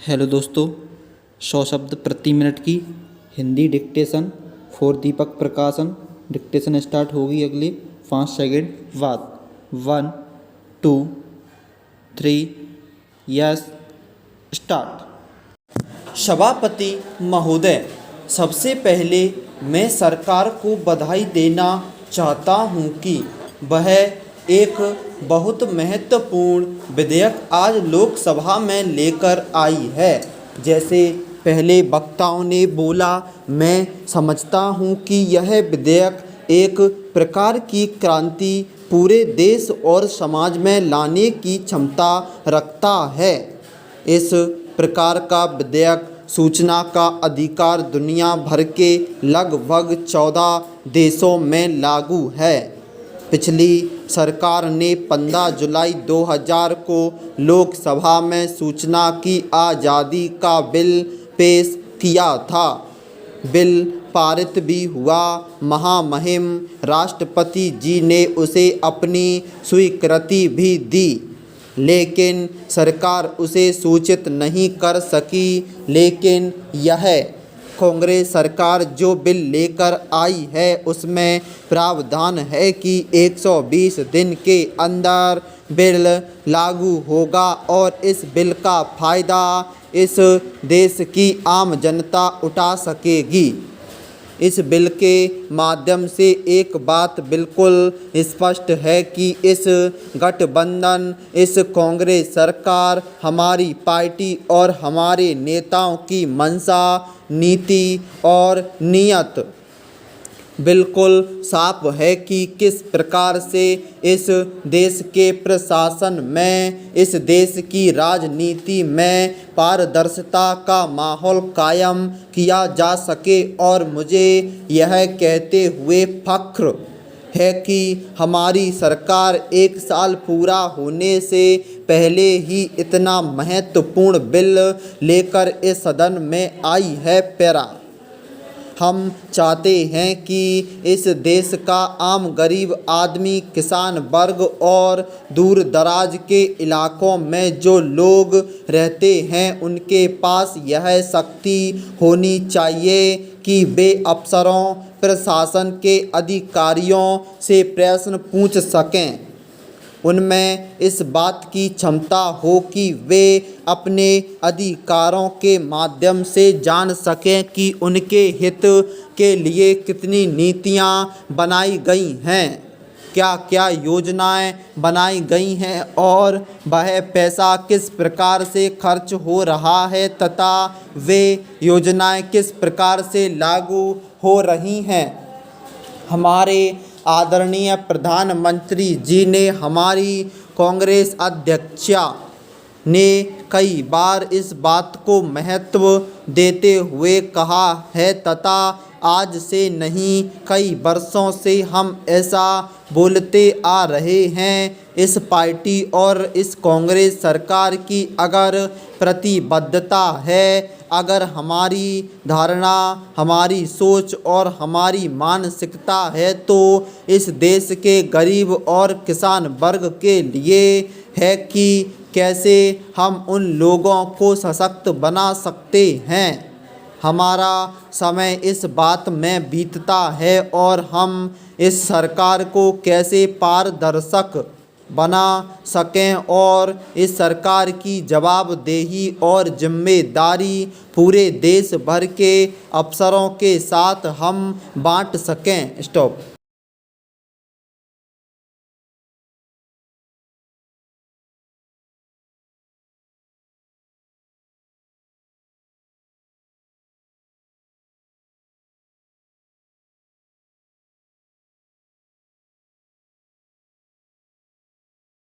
Hello दोस्तों, 100 शब्द प्रति मिनट की हिंदी डिक्टेशन फॉर दीपक प्रकाशन। डिक्टेशन स्टार्ट होगी अगले 5 सेकंड बाद। 1 2 3 यस स्टार्ट। सभापति महोदय, सबसे पहले मैं सरकार को बधाई देना चाहता हूं कि वह एक बहुत महत्वपूर्ण विधेयक आज लोकसभा में लेकर आई है। जैसे पहले वक्ताओं ने बोला, मैं समझता हूं कि यह विधेयक एक प्रकार की क्रांति पूरे देश और समाज में लाने की क्षमता रखता है। इस प्रकार का विधेयक सूचना का अधिकार दुनिया भर के लगभग 14 देशों में लागू है। पिछली सरकार ने 15 जुलाई 2000 को लोकसभा में सूचना की आज़ादी का बिल पेश किया था। बिल पारित भी हुआ। महामहिम राष्ट्रपति जी ने उसे अपनी स्वीकृति भी दी, लेकिन सरकार उसे सूचित नहीं कर सकी। लेकिन यह कांग्रेस सरकार जो बिल लेकर आई है उसमें प्रावधान है कि 120 दिन के अंदर बिल लागू होगा और इस बिल का फ़ायदा इस देश की आम जनता उठा सकेगी। इस बिल के माध्यम से एक बात बिल्कुल स्पष्ट है कि इस गठबंधन, इस कांग्रेस सरकार, हमारी पार्टी और हमारे नेताओं की मंशा, नीति और नियत बिल्कुल साफ है कि किस प्रकार से इस देश के प्रशासन में, इस देश की राजनीति में पारदर्शिता का माहौल कायम किया जा सके। और मुझे यह कहते हुए फख्र है कि हमारी सरकार 1 साल पूरा होने से पहले ही इतना महत्वपूर्ण बिल लेकर इस सदन में आई है। पैरा हम चाहते हैं कि इस देश का आम गरीब आदमी, किसान वर्ग और दूर दराज के इलाकों में जो लोग रहते हैं उनके पास यह शक्ति होनी चाहिए कि वे अफसरों, प्रशासन के अधिकारियों से प्रश्न पूछ सकें। उनमें इस बात की क्षमता हो कि वे अपने अधिकारों के माध्यम से जान सकें कि उनके हित के लिए कितनी नीतियां बनाई गई हैं, क्या क्या योजनाएं बनाई गई हैं और वह पैसा किस प्रकार से खर्च हो रहा है तथा वे योजनाएं किस प्रकार से लागू हो रही हैं। हमारे आदरणीय प्रधानमंत्री जी ने, हमारी कांग्रेस अध्यक्षा ने कई बार इस बात को महत्व देते हुए कहा है तथा आज से नहीं कई वर्षों से हम ऐसा बोलते आ रहे हैं। इस पार्टी और इस कांग्रेस सरकार की अगर प्रतिबद्धता है, अगर हमारी धारणा, हमारी सोच और हमारी मानसिकता है तो इस देश के गरीब और किसान वर्ग के लिए है कि कैसे हम उन लोगों को सशक्त बना सकते हैं। हमारा समय इस बात में बीतता है और हम इस सरकार को कैसे पारदर्शक बना सकें और इस सरकार की जवाबदेही और जिम्मेदारी पूरे देश भर के अफसरों के साथ हम बांट सकें। स्टॉप।